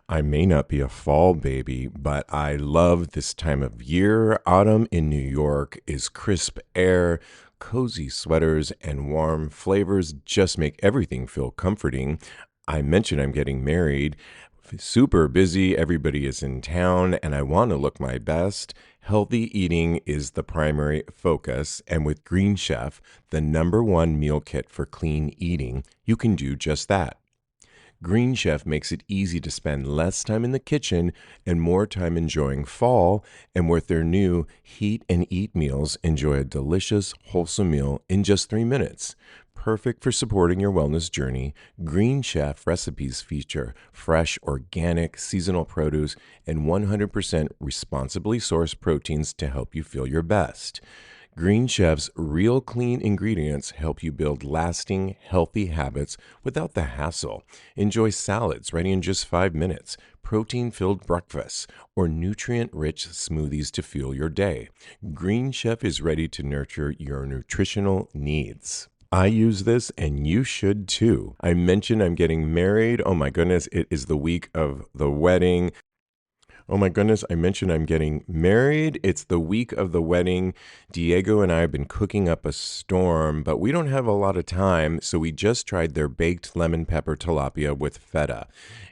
I may not be a fall baby, but I love this time of year. Autumn in New York is crisp air, cozy sweaters, and warm flavors just make everything feel comforting. I mentioned I'm getting married. Super busy, everybody is in town, and I want to look my best. Healthy eating is the primary focus, and with Green Chef, the #1 meal kit for clean eating, you can do just that. Green Chef makes it easy to spend less time in the kitchen and more time enjoying fall. And with their new Heat and Eat meals, enjoy a delicious, wholesome meal in just 3 minutes. Perfect for supporting your wellness journey, Green Chef recipes feature fresh, organic, seasonal produce and 100% responsibly sourced proteins to help you feel your best. Green Chef's real clean ingredients help you build lasting, healthy habits without the hassle. Enjoy salads ready in just 5 minutes, protein-filled breakfasts, or nutrient-rich smoothies to fuel your day. Green Chef is ready to nurture your nutritional needs. I use this and you should too. I mentioned I'm getting married. Oh my goodness, it is the week of the wedding. Oh my goodness, I mentioned I'm getting married. It's the week of the wedding. Diego and I have been cooking up a storm, but we don't have a lot of time, so we just tried their baked lemon pepper tilapia with feta.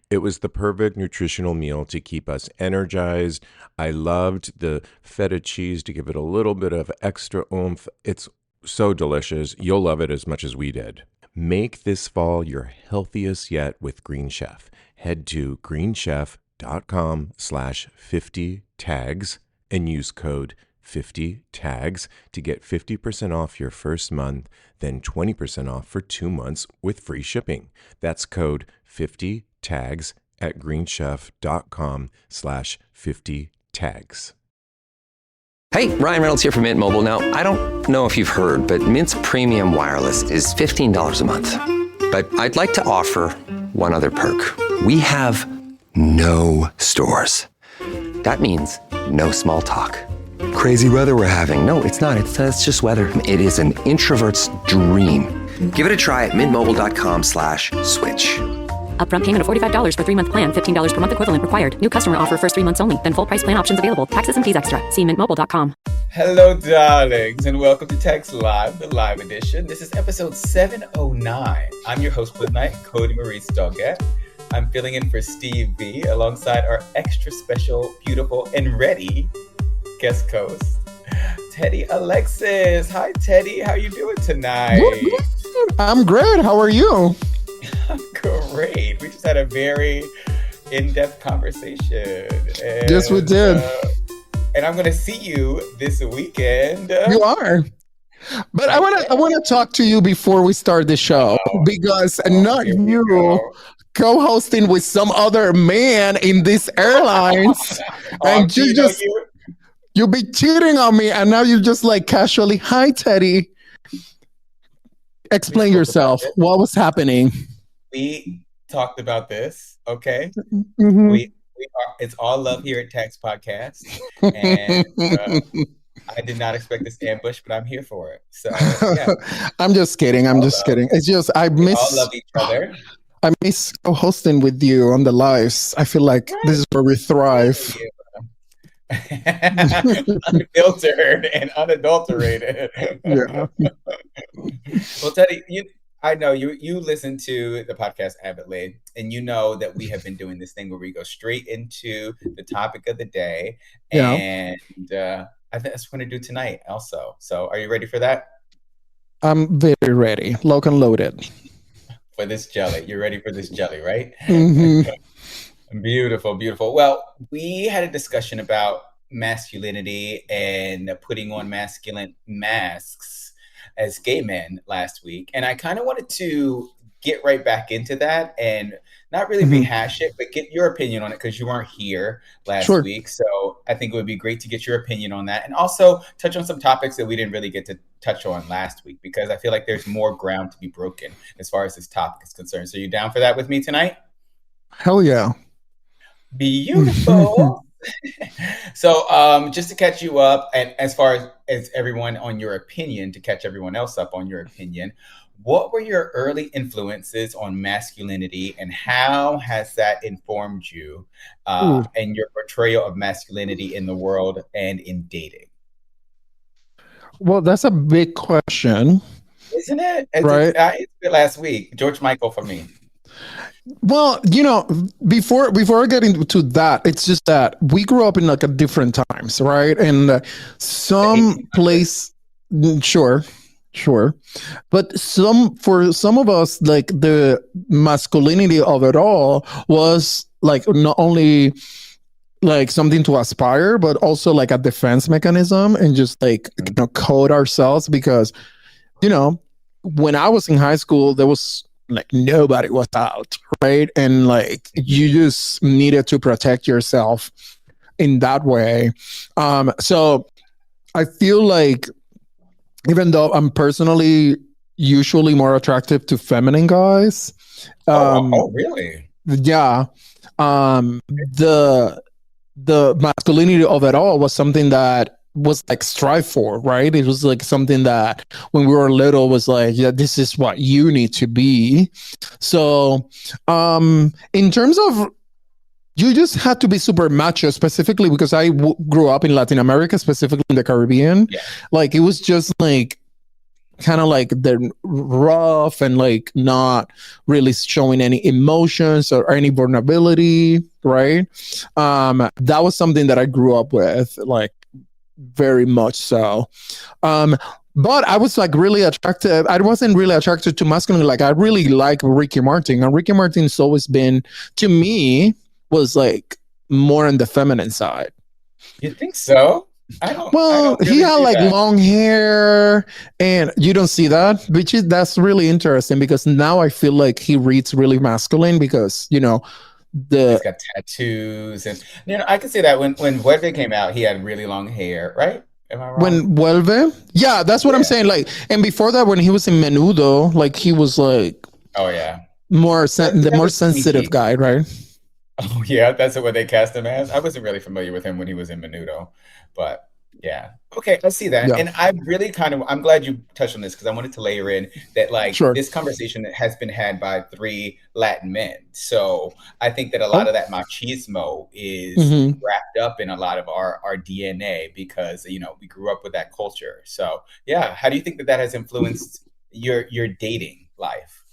It was the perfect nutritional meal to keep us energized. I loved the feta cheese to give it a little bit of extra oomph. It's so delicious. You'll love it as much as we did. Make this fall your healthiest yet with Green Chef. Head to greenchef.com/50tags and use code 50tags to get 50% off your first month, then 20% off for 2 months with free shipping. That's code 50tags at greenchef.com/50tags. Hey, Ryan Reynolds here from Mint Mobile. Now, I don't know if you've heard, but Mint's premium wireless is $15 a month. But I'd like to offer one other perk. We have no stores. That means no small talk. Crazy weather we're having. No, it's not. It's just weather. It is an introvert's dream. Give it a try at mintmobile.com/switch. Upfront payment of $45 for 3-month plan, $15 per month equivalent required. New customer offer first 3 months only. Then full price plan options available. Taxes and fees extra. See mintmobile.com. Hello, darlings, and welcome to Text Live, the live edition. This is episode 709. I'm your host for the night, Cody Maurice Doggett. I'm filling in for Steve V alongside our extra special, beautiful, and ready guest host, Teddy Alexis. Hi, Teddy. How you doing tonight? I'm great. How are you? I'm great. We just had a very in-depth conversation. And, yes, we did. And I'm going to see you this weekend. You are. But I want to talk to you before we start the show because not you co-hosting with some other man in these airlines and you be cheating on me, and now you just like casually, hi Teddy. Explain yourself. What was happening? We talked about this, okay? Mm-hmm. We are. It's all love here at Tax Podcast, and I did not expect this ambush, but I'm here for it. So yeah. I'm just kidding. It's just I all love each other. I miss co-hosting with you on the lives. I feel like this is where we thrive. Unfiltered and unadulterated. Yeah. Well, Teddy, I know you listen to the podcast avidly, and you know that we have been doing this thing where we go straight into the topic of the day, and I think that's what we're going to do tonight also. So are you ready for that? I'm very ready. Lock and loaded. For this jelly. You're ready for this jelly, right? Mm-hmm. Beautiful, beautiful. Well, we had a discussion about masculinity and putting on masculine masks as gay men last week. And I kind of wanted to get right back into that and not really rehash it, but get your opinion on it because you weren't here last week. So I think it would be great to get your opinion on that and also touch on some topics that we didn't really get to touch on last week because I feel like there's more ground to be broken as far as this topic is concerned. So you down for that with me tonight? Hell yeah. Beautiful. So just to catch you up, and as far as everyone on your opinion, to catch everyone else up on your opinion, what were your early influences on masculinity, and how has that informed you Ooh. and your portrayal of masculinity in the world and in dating? Well, that's a big question, Isn't it? right? It's been last week. George Michael for me. Well, before I get into that, it's just that we grew up in like a different times, right? And some place, sure, sure, but for some of us, like the masculinity of it all was like not only like something to aspire, but also like a defense mechanism and just like code ourselves because when I was in high school, there was like nobody was out, right? And like you just needed to protect yourself in that way. So I feel like even though I'm personally usually more attractive to feminine guys, Really? yeah, the masculinity of it all was something that was like strive for, right? It was like something that when we were little was like, yeah, this is what you need to be. So in terms of, you just had to be super macho, specifically because I grew up in Latin America, specifically in the Caribbean. Yeah. Like it was just like kind of like the rough and like not really showing any emotions or any vulnerability, right? That was something that I grew up with, like very much so. But I was like really attracted. I wasn't really attracted to masculine. Like I really like Ricky Martin, and Ricky Martin's always been, to me, was like more on the feminine side. You think so? I don't. Well, he had like long hair, and you don't see that, that's really interesting because now I feel like he reads really masculine because he's got tattoos, and I can see that when Vuelve came out, he had really long hair, right? Am I wrong? When Vuelve, yeah, that's what I'm saying. Like, and before that, when he was in Menudo, like he was like, oh yeah, the more sensitive guy, right? Oh yeah, that's what they cast him as. I wasn't really familiar with him when he was in Menudo, but yeah. Okay, I see that. Yeah. And I really I'm glad you touched on this because I wanted to layer in that this conversation has been had by 3 Latin men. So I think that a lot of that machismo is wrapped up in a lot of our DNA because, we grew up with that culture. So yeah, how do you think that has influenced your dating life?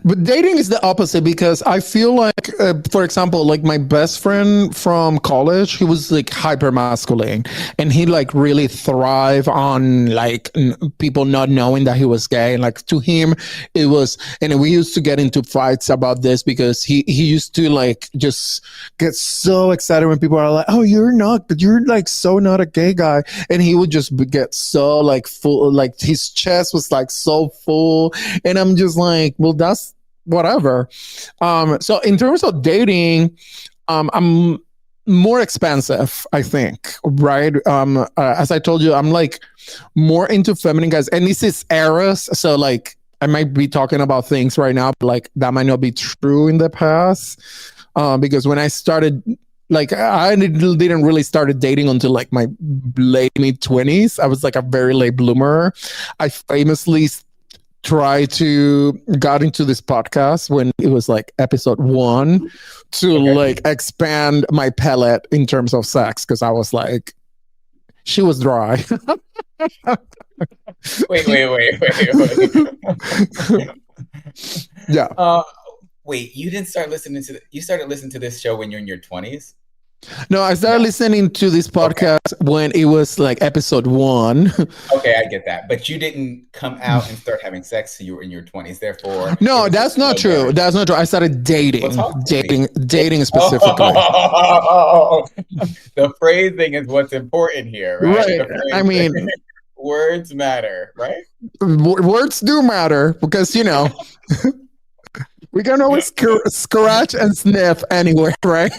But dating is the opposite because I feel like, for example, like my best friend from college, he was like hyper masculine and he like really thrive on like people not knowing that he was gay. And like to him, it was, and we used to get into fights about this because he used to like just get so excited when people are like, oh, you're like so not a gay guy. And he would just get so like full, like his chest was like so full. And I'm just like, well, that's whatever. So in terms of dating, I'm more expansive, I think, right? As I told you, I'm like more into feminine guys, and this is eras. So like I might be talking about things right now, but like that might not be true in the past. Because when I started, like I didn't really started dating until like my late mid-20s. I was like a very late bloomer. I famously got into this podcast when it was like episode 1 to like expand my palette in terms of sex because I was like, she was dry. wait. Yeah. Wait, you didn't start listening to you started listening to this show when you're in your 20s? No, I started listening to this podcast when it was like episode 1. Okay, I get that. But you didn't come out and start having sex till you were in your 20s, therefore. No, that's not true. That's not true. I started dating specifically. The phrasing is what's important here, right? I mean, words matter, right? Words do matter because, we can always scratch and sniff anywhere, right?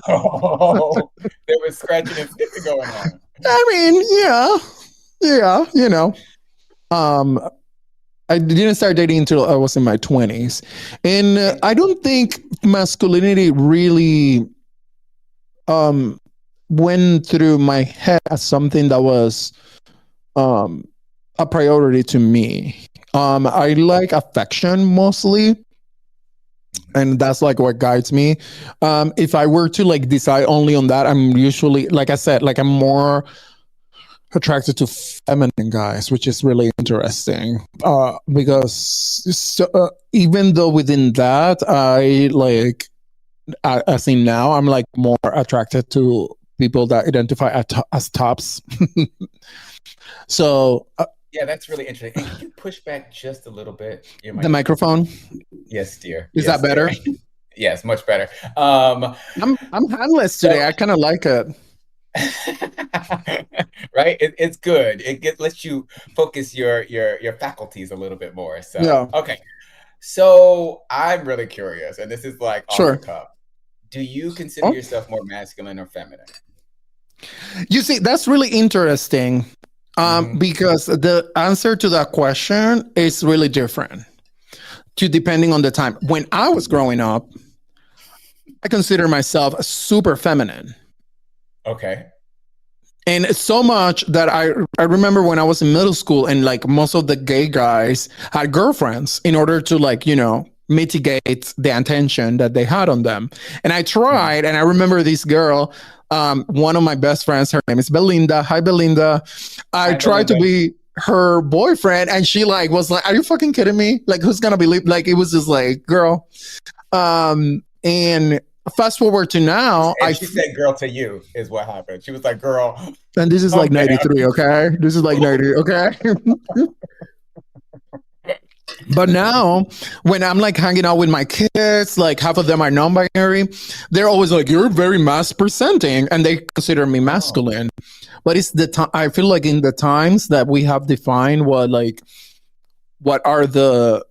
Oh, there was scratching and sniffing going on. I mean, yeah, I didn't start dating until I was in my 20s. And I don't think masculinity really went through my head as something that was a priority to me. I like affection mostly, and that's like what guides me. If I were to like decide only on that, I'm usually, like I said, like I'm more attracted to feminine guys, which is really interesting. Because even though within that, I like, as in now, I'm like more attracted to people that identify as tops. So Yeah, that's really interesting. And can you push back just a little bit? the microphone. Yes, dear. Is Yes, that better? dear. Yes, much better. I'm handless today. I kind of like it. Right? It's good. Lets you focus your faculties a little bit more. So Yeah. okay. So I'm really curious, and this is like off Sure. the cuff. Do you consider yourself more masculine or feminine? You see, that's really interesting. Because the answer to that question is really different depending on the time. When I was growing up, I consider myself super feminine. Okay. And so much that I remember when I was in middle school, and like most of the gay guys had girlfriends in order to like, mitigate the attention that they had on them. And I tried, and I remember this girl, one of my best friends, her name is Belinda. Hi, Belinda. I tried to be her boyfriend, and she like was like, "Are you fucking kidding me? Like, who's gonna believe?" Like, it was just like, girl. And fast forward to now, and she said "girl" to you is what happened. She was like, "Girl," and this is like 93. Okay, this is like 90. Okay. But now, when I'm like hanging out with my kids, like half of them are non-binary, they're always like, "You're very mass presenting," and they consider me masculine. But it's the time. I feel like in the times that we have defined what are the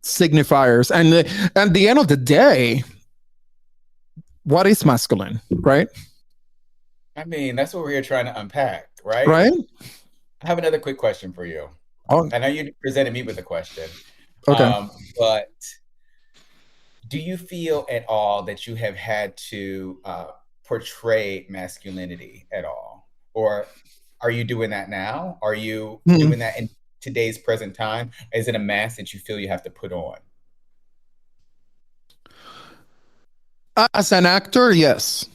signifiers, and at the end of the day, what is masculine, right? I mean, that's what we're here trying to unpack, right? Right. I have another quick question for you. Oh. I know you presented me with a question. Okay. But do you feel at all that you have had to portray masculinity at all? Or are you doing that now? Are you doing that in today's present time? Is it a mask that you feel you have to put on? As an actor, yes.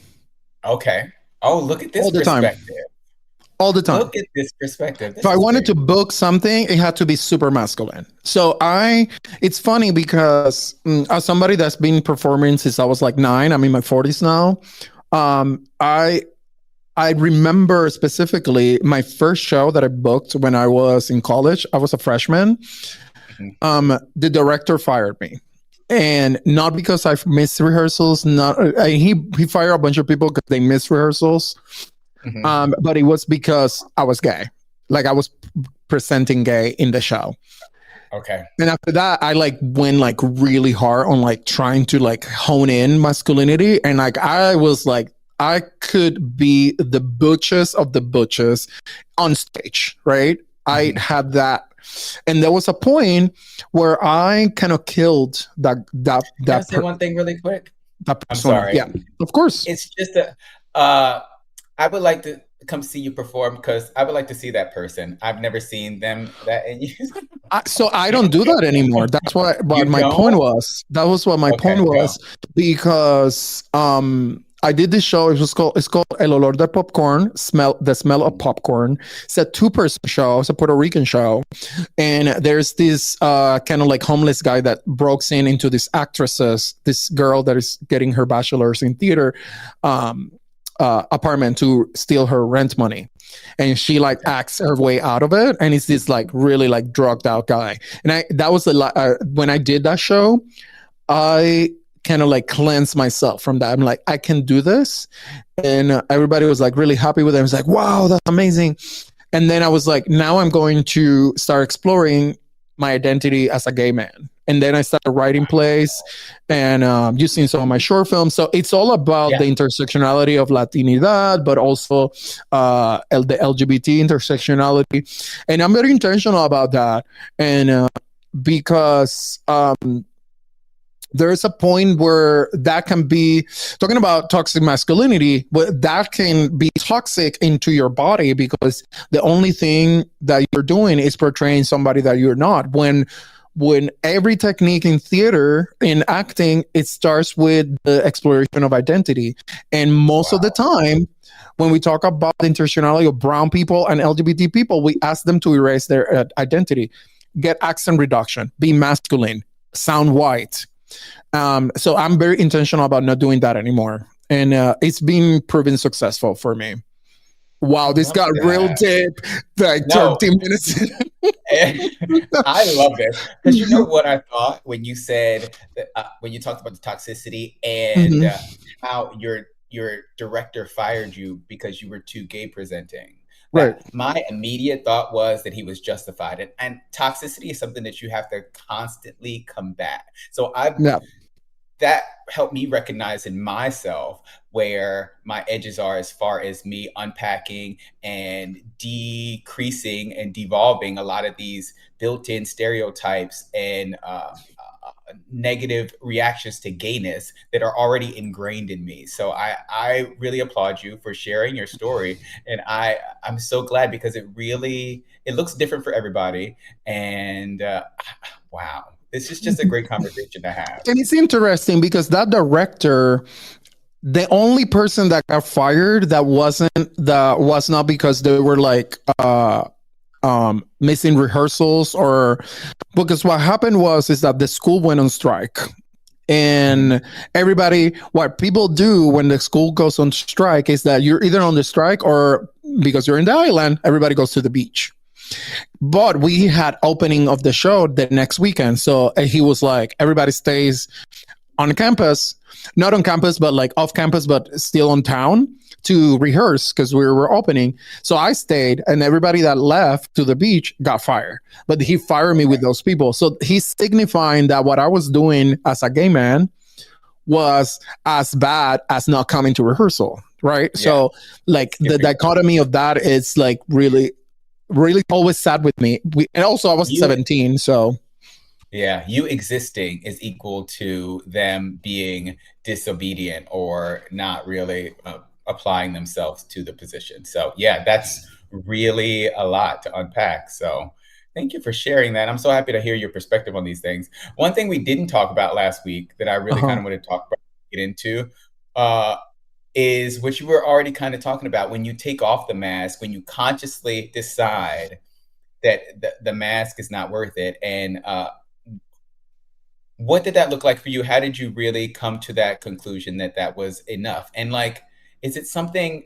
Okay. Oh, look at this perspective. All the time. Look at this perspective. If I wanted to book something, it had to be super masculine. So it's funny because as somebody that's been performing since I was like 9, I'm in my 40s now. I remember specifically my first show that I booked when I was in college. I was a freshman. The director fired me. And not because I've missed rehearsals. He fired a bunch of people because they missed rehearsals. But it was because I was gay. Like I was presenting gay in the show. Okay. And after that, I like went like really hard on like trying to like hone in masculinity. And like I was like, I could be the butchest of the butchers on stage, right? I had that. And there was a point where I kind of killed that. Can I say one thing really quick? I'm sorry. Yeah, of course. It's just I would like to come see you perform because I would like to see that person. I've never seen them that in you. So I don't do that anymore. That's what my point was. That was what my point was. Because I did this show. It's called El Olor de Popcorn, the smell of popcorn. It's a 2-person show. It's a Puerto Rican show. And there's this kind of like homeless guy that breaks into this girl that is getting her bachelor's in theater apartment to steal her rent money. And she like acts her way out of it. And it's this like really like drugged out guy. And that was when I did that show, I kind of like cleanse myself from that. I'm like, I can do this. And everybody was like really happy with it. I was like, wow, that's amazing. And then I was like, now I'm going to start exploring my identity as a gay man. And then I started writing plays and using some of my short films. So it's all about the intersectionality of Latinidad, but also the LGBT intersectionality. And I'm very intentional about that. And because there's a point where that can be, talking about toxic masculinity, but that can be toxic into your body because the only thing that you're doing is portraying somebody that you're not. When every technique in theater, in acting, it starts with the exploration of identity. And most of the time, when we talk about the intersectionality of brown people and LGBT people, we ask them to erase their identity, get accent reduction, be masculine, sound white. So I'm very intentional about not doing that anymore. And it's been proven successful for me. Wow, this got real deep, like 30 minutes. I love this. Because you know what I thought when you said, when you talked about the toxicity and how your director fired you because you were too gay presenting. Right. My immediate thought was that he was justified. And toxicity is something that you have to constantly combat. So that helped me recognize in myself where my edges are as far as me unpacking and decreasing and devolving a lot of these built-in stereotypes and negative reactions to gayness that are already ingrained in me. So I really applaud you for sharing your story. And I'm so glad because it looks different for everybody. And wow. This is just a great conversation to have. And it's interesting because that director, the only person that got fired was not because they were like missing rehearsals, or because what happened is that the school went on strike. And what people do when the school goes on strike is that you're either on the strike or because you're in the island, everybody goes to the beach. But we had opening of the show the next weekend. So he was like, everybody stays on campus, not on campus, but like off campus, but still in town to rehearse because we were opening. So I stayed, and everybody that left to the beach got fired. But he fired me with those people. So he's signifying that what I was doing as a gay man was as bad as not coming to rehearsal. Right. Yeah. So like the dichotomy of that is like really always sat with me. And also I was 17, so. Yeah, you existing is equal to them being disobedient or not really applying themselves to the position. So yeah, that's really a lot to unpack. So thank you for sharing that. I'm so happy to hear your perspective on these things. One thing we didn't talk about last week that I really kind of want to talk about, get into, is what you were already kind of talking about. When you take off the mask, when you consciously decide that the mask is not worth it. And what did that look like for you? How did you really come to that conclusion that that was enough? And like, is it something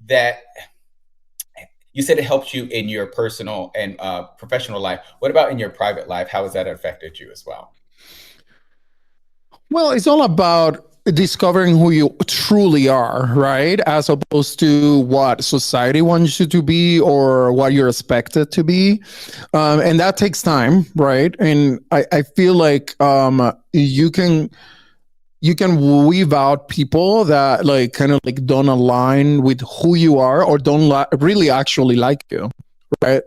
that you said it helped you in your personal and professional life? What about in your private life? How has that affected you as well? Well, it's all about discovering who you truly are, right? As opposed to what society wants you to be or what you're expected to be. And that takes time, right? And I feel like you can weave out people that like kind of like don't align with who you are or don't really actually like you, right?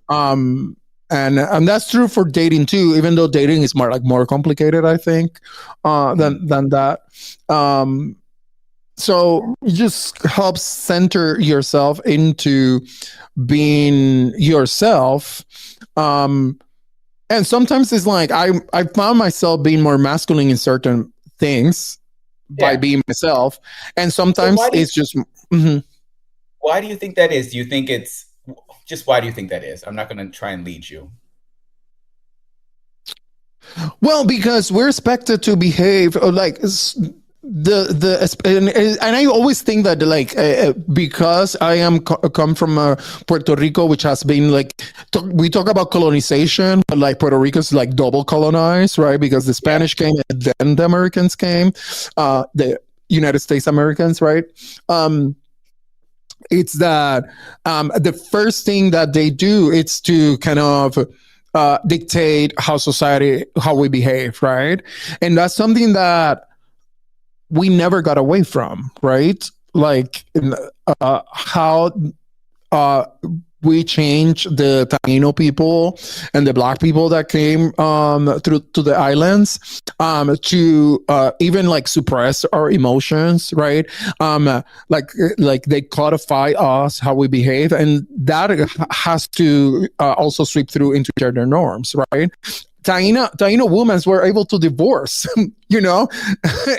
Mm-hmm. And that's true for dating too, even though dating is more complicated, I think, than that. So it just helps center yourself into being yourself. And sometimes it's like I found myself being more masculine in certain things by being myself. And sometimes it's just... Mm-hmm. Why do you think that is? Do you think it's... Just why do you think that is? I'm not going to try and lead you. Well, because we're expected to behave like and I always think that like because I am come from Puerto Rico, which has been like we talk about colonization, but like Puerto Rico is like double colonized, right? Because the Spanish came and then the Americans came, the United States Americans, right? It's that the first thing that they do is to kind of dictate how we behave, right? And that's something that we never got away from, right? Like how we changed the Taino people and the black people that came through to the islands to even like suppress our emotions, right? Like they codify us how we behave, and that has to also sweep through into gender norms, right? Taino women were able to divorce, you know,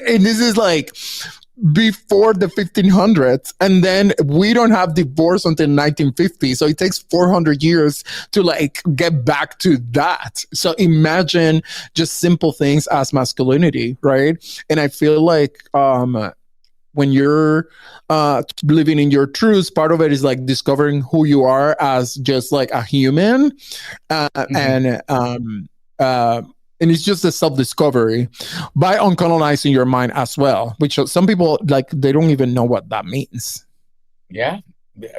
and this is like before the 1500s, and then we don't have divorce until 1950, so it takes 400 years to like get back to that. So imagine just simple things as masculinity, right? And I feel like when you're living in your truth, part of it is like discovering who you are as just like a human, and it's just a self-discovery by uncolonizing your mind as well, which some people like they don't even know what that means. Yeah,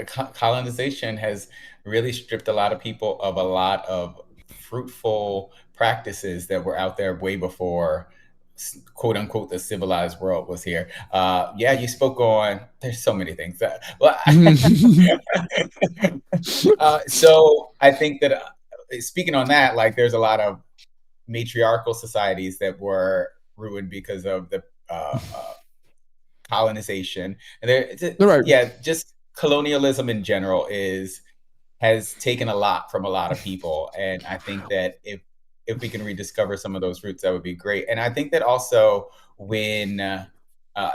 colonization has really stripped a lot of people of a lot of fruitful practices that were out there way before, quote unquote, the civilized world was here. Yeah, you spoke on. There's so many things. So I think that speaking on that, like there's a lot of matriarchal societies that were ruined because of the colonization, and Right. yeah, just colonialism in general has taken a lot from a lot of people, and I think that if we can rediscover some of those roots, that would be great. And I think that also when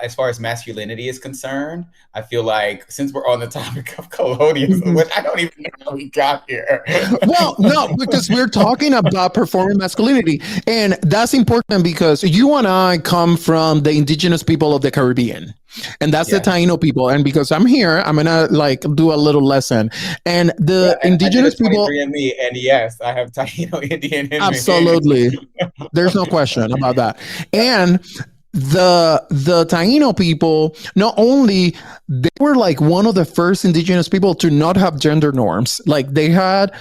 as far as masculinity is concerned, I feel like since we're on the topic of colonialism, which I don't even know how we got here. Well, no, because we're talking about performing masculinity. And that's important because you and I come from the indigenous people of the Caribbean. And that's the Taino people. And because I'm here, I'm going to like do a little lesson. And the indigenous people. And me, and yes, I have Taino Indian in absolutely. Me. There's no question about that. And the Taino people, not only they were like one of the first indigenous people to not have gender norms. Like they had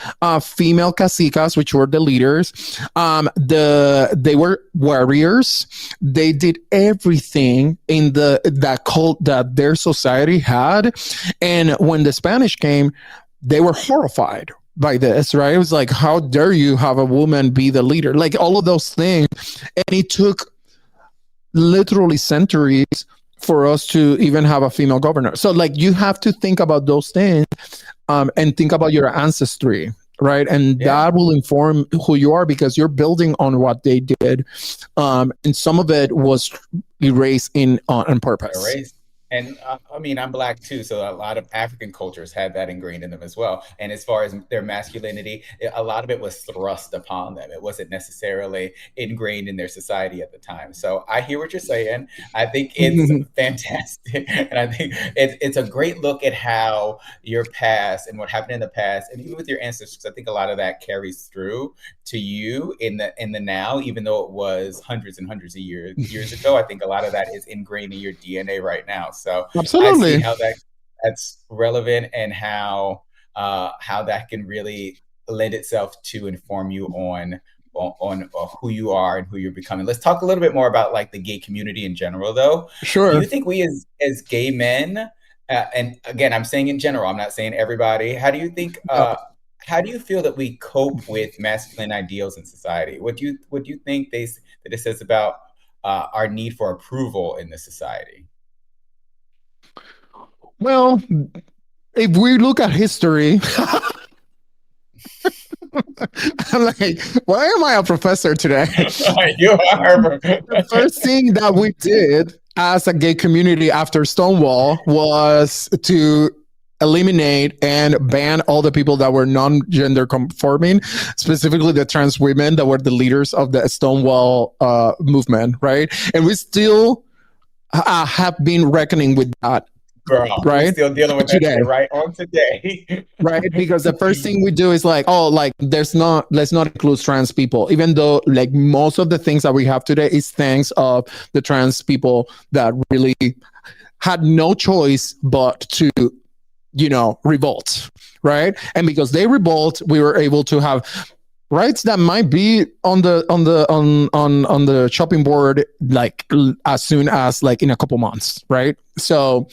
female cacicas, which were the leaders. They were warriors. They did everything in that cult that their society had. And when the Spanish came, they were horrified by this, right? It was like, how dare you have a woman be the leader? Like all of those things. And it took literally centuries for us to even have a female governor. So like you have to think about those things and think about your ancestry, right? And that will inform who you are because you're building on what they did. And some of it was erased on purpose. Erased. And I mean, I'm Black too, so a lot of African cultures had that ingrained in them as well. And as far as their masculinity, a lot of it was thrust upon them. It wasn't necessarily ingrained in their society at the time. So I hear what you're saying. I think it's fantastic. And I think it's a great look at how your past and what happened in the past, and even with your ancestors, I think a lot of that carries through to you in the now, even though it was hundreds and hundreds of years ago. I think a lot of that is ingrained in your DNA right now. So absolutely. I see how that's relevant and how that can really lend itself to inform you on who you are and who you're becoming. Let's talk a little bit more about like the gay community in general, though. Sure. Do you think we as gay men, and again, I'm saying in general, I'm not saying everybody. How do you think? How do you feel that we cope with masculine ideals in society? What do you think that it says about our need for approval in the society? Well, if we look at history, I'm like, why am I a professor today? You are. The first thing that we did as a gay community after Stonewall was to eliminate and ban all the people that were non-gender conforming, specifically the trans women that were the leaders of the Stonewall movement, right? And we still have been reckoning with that. Girl, right? We're still dealing with today, that right on today. Right? Because the first thing we do is like, let's not include trans people, even though like most of the things that we have today is thanks of the trans people that really had no choice but to, revolt, right? And because they revolt, we were able to have rights that might be on the chopping board like as soon as like in a couple months, right? So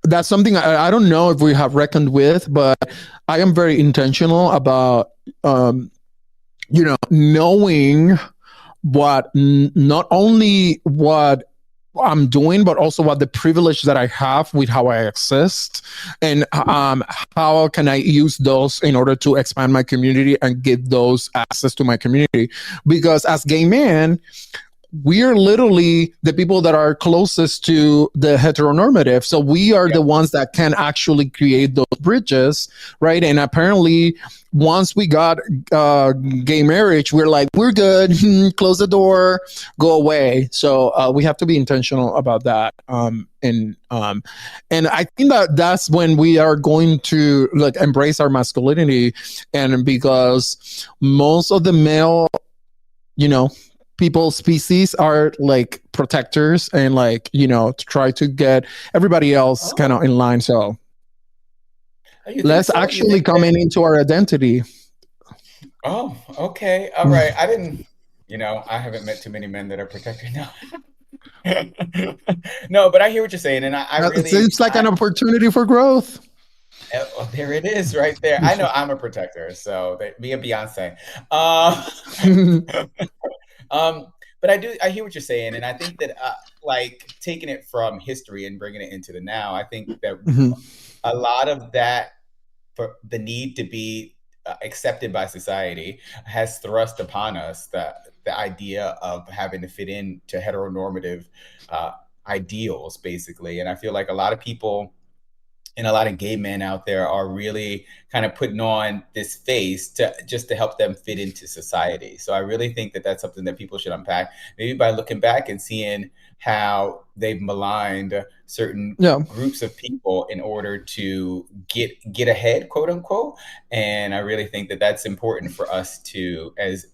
that's something I don't know if we have reckoned with, but I am very intentional about, knowing not only what I'm doing, but also what the privilege that I have with how I exist, and how can I use those in order to expand my community and give those access to my community. Because as gay men, we are literally the people that are closest to the heteronormative. So we are the ones that can actually create those bridges, right? And apparently, once we got gay marriage, we're like, we're good, close the door, go away. So we have to be intentional about that. And I think that that's when we are going to like embrace our masculinity, and because most of the male, people species are like protectors and like to try to get everybody else kind of in line. So let's actually come into our identity. Oh, okay. All right. I didn't, I haven't met too many men that are protected. No. No, but I hear what you're saying. And I really. It seems like an opportunity for growth. Oh, there it is right there. I know I'm a protector. So me and Beyonce. But I hear what you're saying. And I think that like taking it from history and bringing it into the now, I think that a lot of that, for the need to be accepted by society, has thrust upon us the idea of having to fit into heteronormative ideals, basically. And I feel like a lot of people and a lot of gay men out there are really kind of putting on this face just to help them fit into society. So I really think that that's something that people should unpack, maybe by looking back and seeing how they've maligned certain groups of people in order to get ahead, quote unquote. And I really think that that's important for us to, as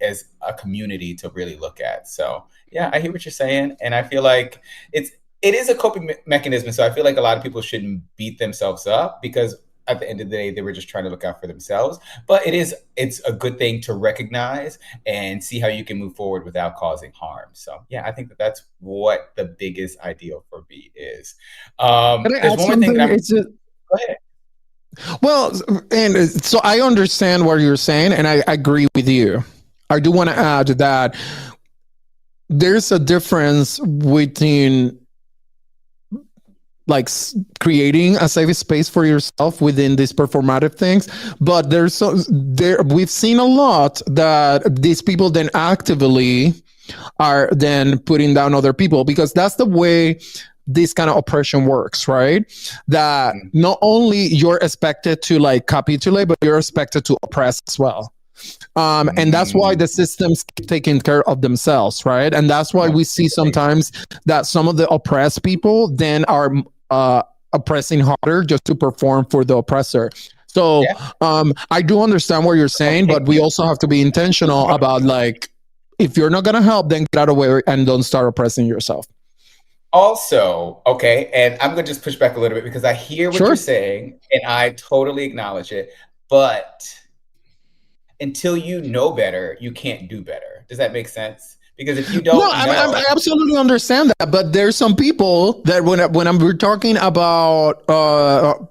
a community, to really look at. So yeah, I hear what you're saying. And I feel like it is a coping mechanism. So I feel like a lot of people shouldn't beat themselves up, because at the end of the day, they were just trying to look out for themselves. But it's a good thing to recognize and see how you can move forward without causing harm. So yeah, I think that that's what the biggest ideal for me is. There's one more thing that go ahead. Well, and so I understand what you're saying, and I agree with you. I do want to add that there's a difference between like creating a safe space for yourself within these performative things, but we've seen a lot that these people then actively are then putting down other people, because that's the way this kind of oppression works, right? That not only you're expected to like capitulate, but you're expected to oppress as well. And that's why the systems keep taking care of themselves, right? And that's why we see sometimes that some of the oppressed people then are oppressing harder just to perform for the oppressor. So I do understand what you're saying, but we also have to be intentional about like, if you're not going to help, then get out of the way and don't start oppressing yourself. Also, okay, and I'm going to just push back a little bit, because I hear what you're saying and I totally acknowledge it, but until you know better, you can't do better. Does that make sense? Because if you don't I absolutely understand that. But there's some people that when we're talking about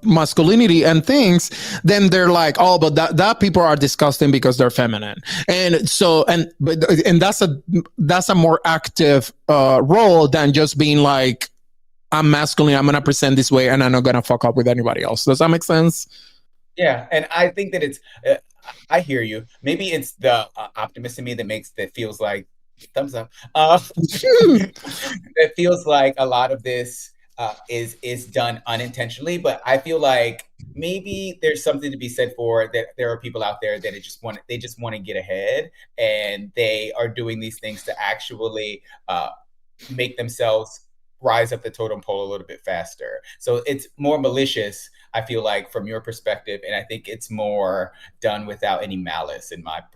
masculinity and things, then they're like, oh, but that people are disgusting because they're feminine. And so, and that's a more active role than just being like, I'm masculine, I'm going to present this way, and I'm not going to fuck up with anybody else. Does that make sense? Yeah. And I think that it's, I hear you. Maybe it's the optimist in me that feels like, thumbs up. It feels like a lot of this is done unintentionally, but I feel like maybe there's something to be said for that. There are people out there that they just want to get ahead, and they are doing these things to actually make themselves rise up the totem pole a little bit faster. So it's more malicious, I feel like, from your perspective, and I think it's more done without any malice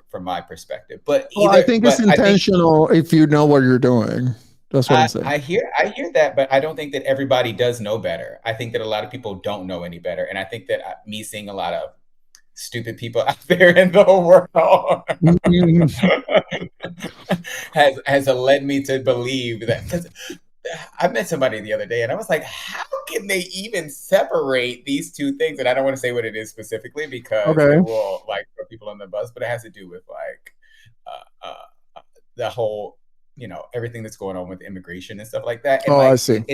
from my perspective. But I think it's intentional if you know what you're doing. That's what I'm saying. I hear that, but I don't think that everybody does know better. I think that a lot of people don't know any better, and I think that me seeing a lot of stupid people out there in the world has led me to believe that, because I met somebody the other day and I was like, how can they even separate these two things? And I don't want to say what it is specifically because Okay. it will like throw people on the bus, but it has to do with like the whole, everything that's going on with immigration and stuff like that. And I like, see.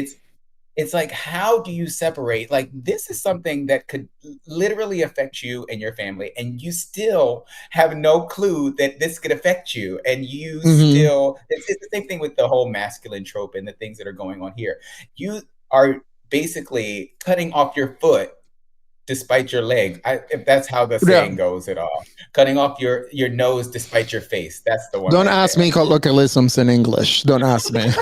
it's like, how do you separate? Like, this is something that could literally affect you and your family, and you still have no clue that this could affect you. And you still, it's the same thing with the whole masculine trope and the things that are going on here. You are basically cutting off your foot despite your leg. If that's how the saying goes at all. Cutting off your nose despite your face. That's the one. Don't ask me colloquialisms in English. Don't ask me.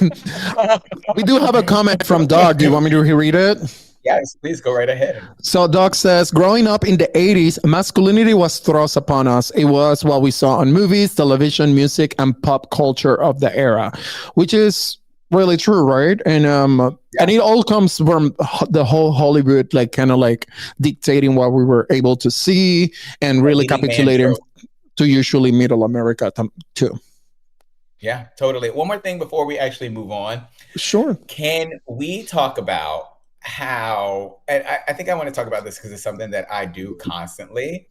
We do have a comment from Doug. Do you want me to read it? Yes, please go right ahead. So Doug says, growing up in the 80s, masculinity was thrust upon us. It was what we saw on movies, television, music, and pop culture of the era, which is really true, right? And and it all comes from the whole Hollywood, like kind of like dictating what we were able to see and really capitulating to usually middle America too. Yeah, totally. One more thing before we actually move on. Sure. Can we talk about how, and I think I want to talk about this because it's something that I do constantly,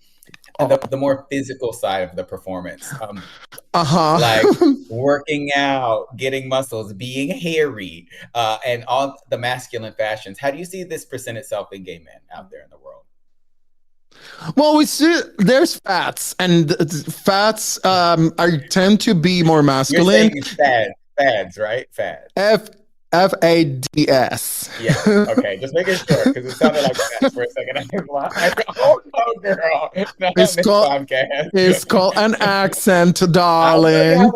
the more physical side of the performance. Like working out, getting muscles, being hairy, and all the masculine fashions. How do you see this present itself in gay men out there in the world? Well, we see there's fats, and fats tend to be more masculine. You're saying fads, right? Fads. FADS. Yeah. Okay. Just making sure because it sounded like that for a second. I was like, oh no, girl! Not it's called an accent, darling.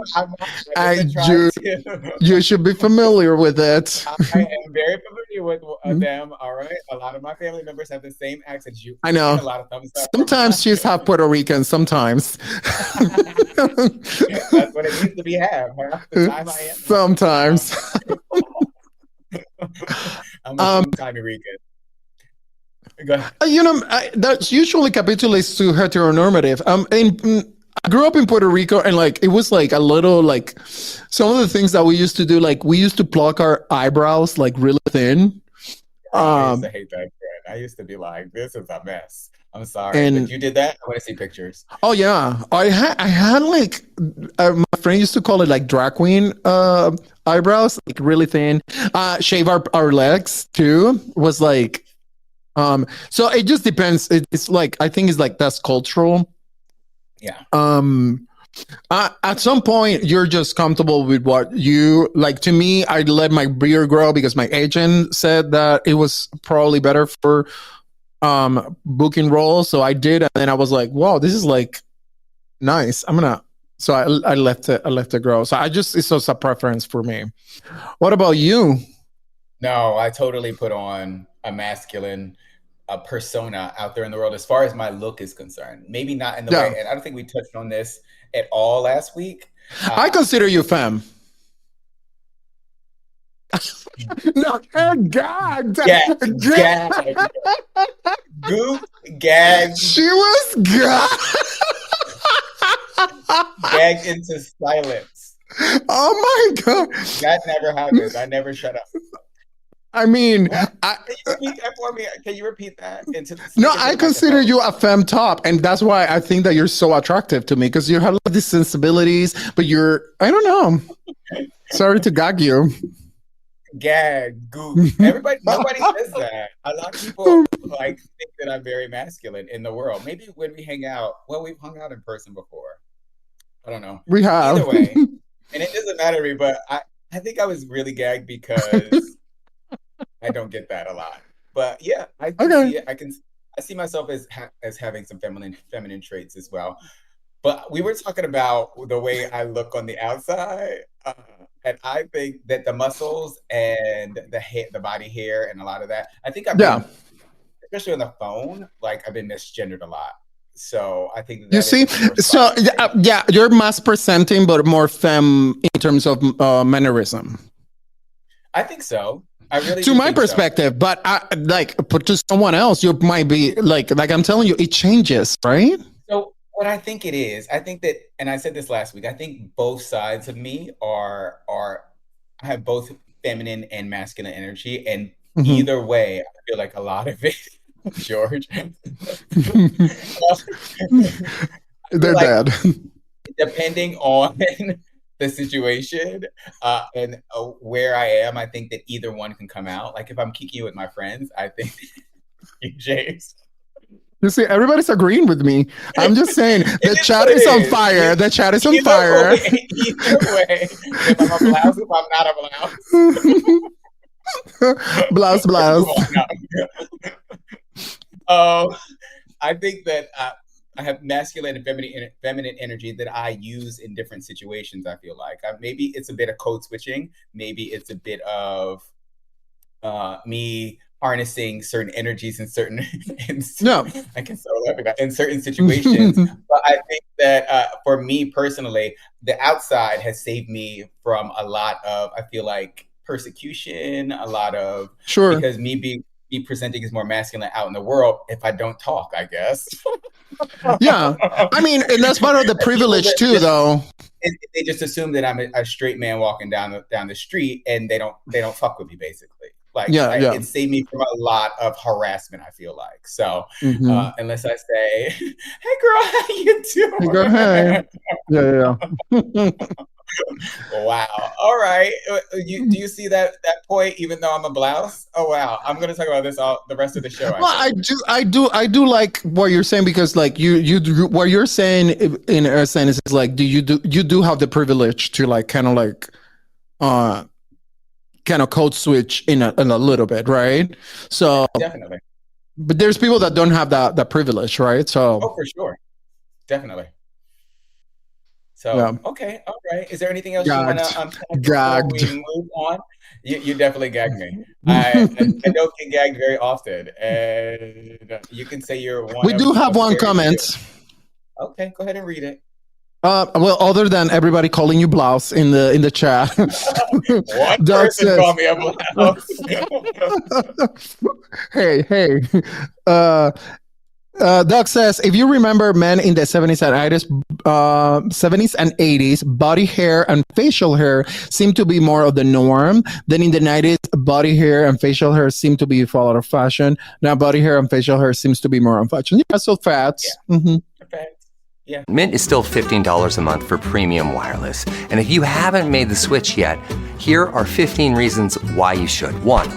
You should be familiar with it. I am very familiar with them. All right. A lot of my family members have the same accent as you. I know. A lot of thumbs up. Sometimes she's half Puerto Rican. Sometimes. That's what it needs to be. Half the time I am. Sometimes. I'm a tiny Rican. Go ahead. That usually capitulates to heteronormative. I grew up in Puerto Rico, and like it was like a little like some of the things that we used to do. Like we used to pluck our eyebrows like really thin. I used to hate that. I used to be like, "This is a mess." I'm sorry, but you did that. I want to see pictures. Oh yeah, I had like my friend used to call it like drag queen eyebrows, like really thin. Shave our legs too was like, so it just depends. It's like I think it's like that's cultural. Yeah. At some point, you're just comfortable with what you like. To me, I let my beard grow because my agent said that it was probably better for booking roles. So I did, and then I was like, "Wow, this is like nice." So I left it grow. So it's just a preference for me. What about you? No, I totally put on a masculine persona out there in the world as far as my look is concerned. Maybe not in the way, and I don't think we touched on this at all last week. I consider you femme. No, gagged. Gagged. Goop, gagged. She was gagged into silence. Oh my God. That never happens. I never shut up. I mean, can you repeat that for me? Can you repeat that? No, I consider you a femme top, and that's why I think that you're so attractive to me because you have these sensibilities, but I don't know. Sorry to gag you. Gag, goop. Nobody says that. A lot of people like think that I'm very masculine in the world. Maybe when we hang out, we've hung out in person before. I don't know. We have. Either way, and it doesn't matter to me, but I think I was really gagged because I don't get that a lot. But yeah, I can see it. I see myself as having some feminine traits as well. But we were talking about the way I look on the outside, and I think that the muscles and the body hair and a lot of that, I think I've been, especially on the phone, like I've been misgendered a lot. So I think you see, so you're mass presenting, but more femme in terms of mannerism. I think so. I really to my perspective, so. But to someone else, you might be like I'm telling you, it changes, right? So what I think it is, I think that, and I said this last week, I think both sides of me I have both feminine and masculine energy, and Mhm. Either way, I feel like a lot of it, George. I feel They're like dead. depending on the situation and where I am, I think that either one can come out. Like if I'm kicking with my friends, I think you, James. You see, everybody's agreeing with me. I'm just saying It the is chat what it is on is. fire. The chat is on Either fire. way, if I'm a blouse, if I'm not a blouse. Blouse, blouse. I think that I have masculine and feminine energy that I use in different situations. I feel like maybe it's a bit of code switching. Maybe it's a bit of me harnessing certain energies in certain No. I can start laughing in certain situations. But I think that for me personally, the outside has saved me from a lot of, I feel like, persecution, a lot of Sure. because me be presenting as more masculine out in the world if I don't talk, I guess. Yeah. I mean, and that's part of the privilege too, though. They just assume that I'm a straight man walking down the street, and they don't fuck with me, basically. Like, Yeah. it saved me from a lot of harassment, I feel like. So, Mhm. unless I say, "Hey, girl, how you doing?" Go ahead. Yeah. Wow. All right. Do you see that point? Even though I'm a blouse. Oh wow. I'm going to talk about this all the rest of the show. Well, I do like what you're saying, because like what you're saying in a sense is like, you do have the privilege to like kind of code switch in a little bit, right? So yeah, definitely. But there's people that don't have that privilege, right? So for sure, definitely. So yeah. Okay, all right. Is there anything else you want Gagged. to unpack Gagged. before we move on? You definitely gagged me. I don't get gagged very often, and you can say you're one. We do have one comment. Okay, go ahead and read it. Well, other than everybody calling you blouse in the chat, one Doug person says, called me a blouse. hey. Doug says, if you remember, men in the 70s and 80s, body hair and facial hair seemed to be more of the norm. Then in the 90s, body hair and facial hair seemed to be fall out of fashion. Now body hair and facial hair seems to be more on fashion. Yeah, so fats. Yeah. Mm-hmm. Yeah. Mint is still $15 a month for premium wireless. And if you haven't made the switch yet, here are 15 reasons why you should. 1,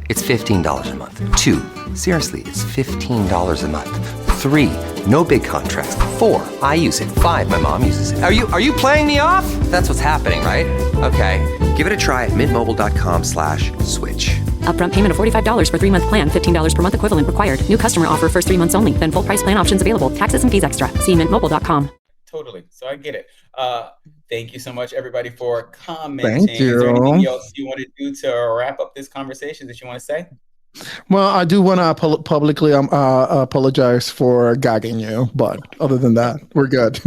it's $15 a month. 2, seriously, it's $15 a month. 3, no big contracts. 4, I use it. 5, my mom uses it. Are you playing me off? That's what's happening, right? Okay, give it a try at mintmobile.com/switch. Upfront payment of $45 for 3-month plan, $15 per month equivalent required. New customer offer first 3 months only. Then full price plan options available. Taxes and fees extra. See mintmobile.com. Totally. So I get it. Thank you so much, everybody, for commenting. Thank you. Is there anything else you want to do to wrap up this conversation that you want to say? Well, I do want to publicly apologize for gagging you, but other than that, we're good.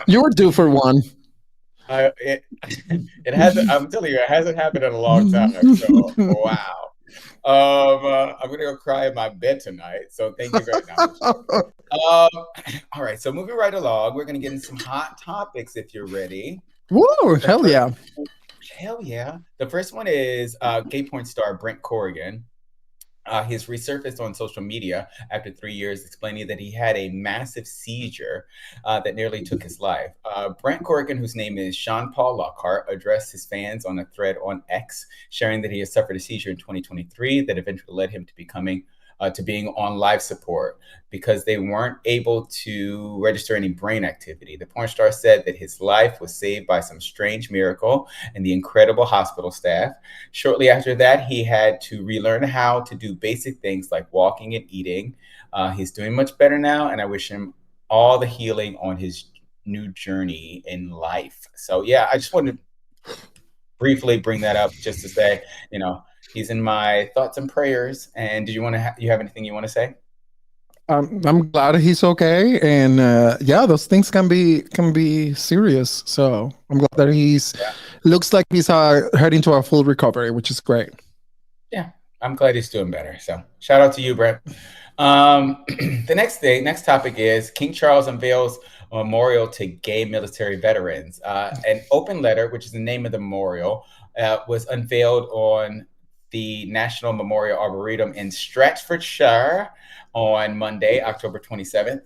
You were due for one. It hasn't. I'm telling you, it hasn't happened in a long time. So wow. I'm gonna go cry in my bed tonight. So thank you very much. All right. So moving right along, we're gonna get into some hot topics if you're ready. Woo! Hell yeah! Hell yeah. The first one is gay porn star Brent Corrigan. He's resurfaced on social media after 3 years, explaining that he had a massive seizure that nearly took his life. Brent Corrigan, whose name is Sean Paul Lockhart, addressed his fans on a thread on X, sharing that he has suffered a seizure in 2023 that eventually led him to being on life support because they weren't able to register any brain activity. The porn star said that his life was saved by some strange miracle and the incredible hospital staff. Shortly after that, he had to relearn how to do basic things like walking and eating. He's doing much better now, and I wish him all the healing on his new journey in life. So yeah, I just wanted to briefly bring that up just to say, he's in my thoughts and prayers. And did you you have anything you want to say? I'm glad he's okay, and yeah, those things can be serious. So I'm glad that looks like he's heading to a full recovery, which is great. Yeah, I'm glad he's doing better. So shout out to you, Brent. The next topic is King Charles unveils a memorial to gay military veterans. An open letter, which is the name of the memorial, was unveiled on the National Memorial Arboretum in Stratfordshire on Monday, October 27th.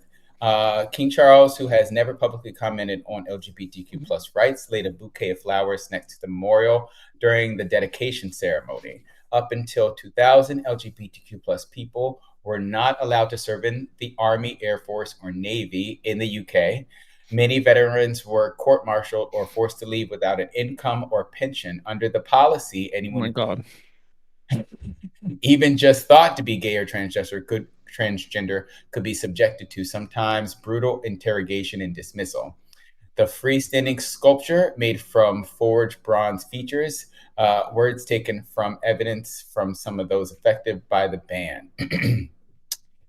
King Charles, who has never publicly commented on LGBTQ plus rights, laid a bouquet of flowers next to the memorial during the dedication ceremony. Up until 2000, LGBTQ plus people were not allowed to serve in the Army, Air Force, or Navy in the UK. Many veterans were court-martialed or forced to leave without an income or pension. Under the policy, anyone Oh my God. even just thought to be gay or transgender could be subjected to sometimes brutal interrogation and dismissal. The freestanding sculpture made from forged bronze features words taken from evidence from some of those affected by the ban.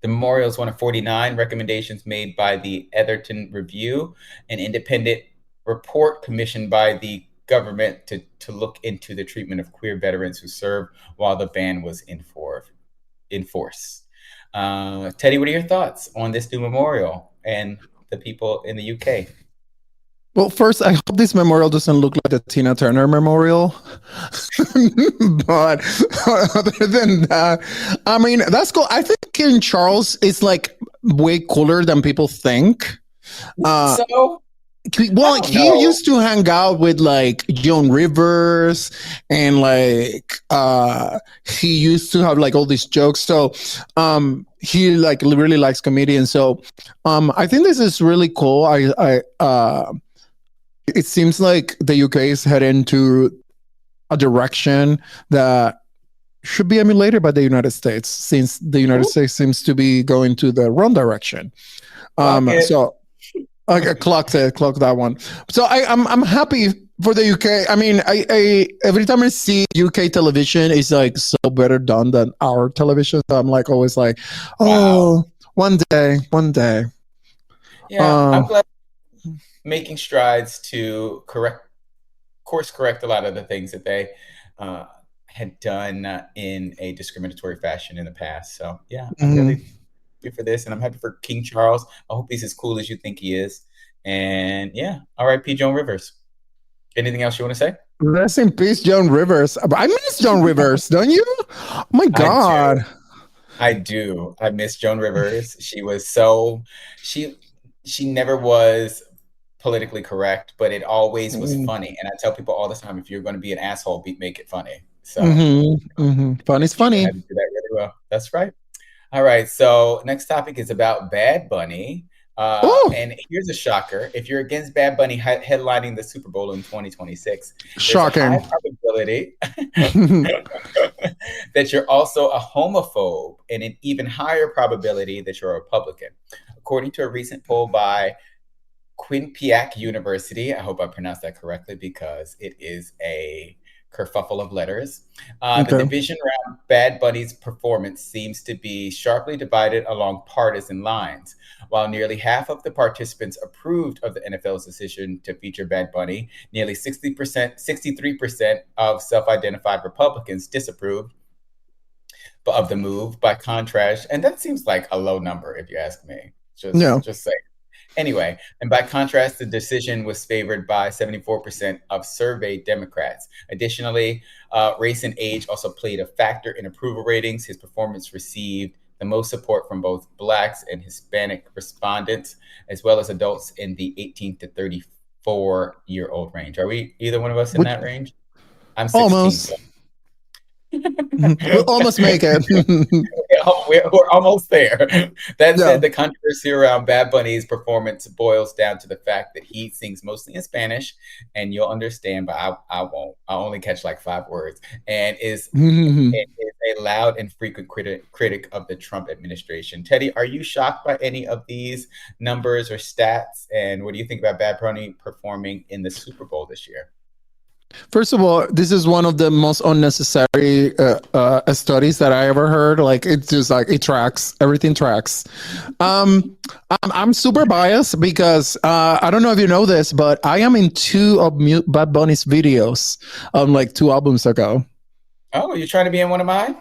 The memorial is one of 49 recommendations made by the Etherton Review, an independent report commissioned by the government to look into the treatment of queer veterans who served while the ban was in force. Teddy, what are your thoughts on this new memorial and the people in the UK? Well, first, I hope this memorial doesn't look like the Tina Turner memorial. But other than that, I mean, that's cool. I think King Charles is like way cooler than people think. So, Well, he used to hang out with like Joan Rivers, and like he used to have like all these jokes. So he like really likes comedians. So I think this is really cool. It seems like the UK is heading to a direction that should be emulated by the United States, since the United States seems to be going to the wrong direction. So I clocked that one. So I'm happy for the UK. I mean, I every time I see UK television, it's like so better done than our television. So I'm like always like, oh, wow. one day. Yeah, I'm glad making strides to course correct a lot of the things that they had done in a discriminatory fashion in the past. So yeah, I'm really happy for this, and I'm happy for King Charles. I hope he's as cool as you think he is. And yeah, R.I.P. Joan Rivers. Anything else you want to say? Rest in peace, Joan Rivers. I miss Joan Rivers, don't you? Oh my God. I do. I miss Joan Rivers. She was so she never was politically correct, but it always was funny. And I tell people all the time, if you're going to be an asshole, make it funny. So Funny's funny. You do that really well. That's right. All right. So next topic is about Bad Bunny. And here's a shocker. If you're against Bad Bunny headlining the Super Bowl in 2026, shocking. There's a high probability that you're also a homophobe, and an even higher probability that you're a Republican. According to a recent poll by Quinnipiac University, I hope I pronounced that correctly because it is a kerfuffle of letters. The division around Bad Bunny's performance seems to be sharply divided along partisan lines. While nearly half of the participants approved of the NFL's decision to feature Bad Bunny, nearly 63% of self-identified Republicans disapproved of the move. By contrast, and that seems like a low number if you ask me. Just say. Anyway, and by contrast, the decision was favored by 74% of surveyed Democrats. Additionally, race and age also played a factor in approval ratings. His performance received the most support from both Blacks and Hispanic respondents, as well as adults in the 18 to 34-year-old range. Are we either one of us in that range? I'm 16. Almost. We'll almost make it. We're almost there. That said, the controversy around Bad Bunny's performance boils down to the fact that he sings mostly in Spanish, and you'll understand, but I won't. I'll only catch like 5 words, and is a loud and frequent critic of the Trump administration. Teddy, are you shocked by any of these numbers or stats? And what do you think about Bad Bunny performing in the Super Bowl this year? First of all, this is one of the most unnecessary studies that I ever heard. Like, it's just like it tracks, everything tracks. I'm super biased because I don't know if you know this, but I am in 2 of Bad Bunny's videos, like 2 albums ago. Oh, you're trying to be in one of mine?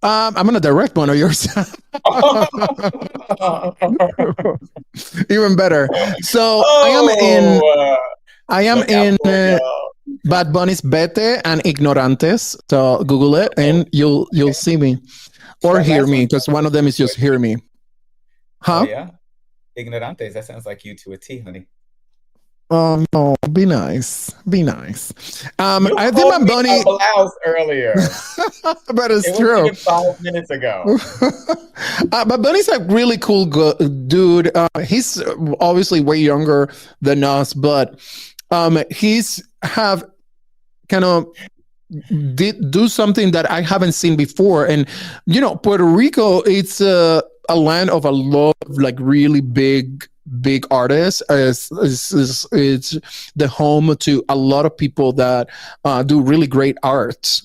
I'm gonna direct one of yours. Even better. So I am in. I am Look out in for it, y'all. Bad Bunny's Vete and Ignorantes. So Google it and you'll see me or That hear last me one because sounds one of them is just good. hear me. Oh Huh? yeah, ignorantes. That sounds like you to a T, honey. Oh no, be nice. Be nice. You I think called Bad me a Bunny, blouse earlier. but It it's wasn't true. even 5 minutes ago. But Bunny's a really cool dude. He's obviously way younger than us, but he's have kind of did do something that I haven't seen before. And Puerto Rico, it's a land of a lot of like really big artists. It's the home to a lot of people that do really great art.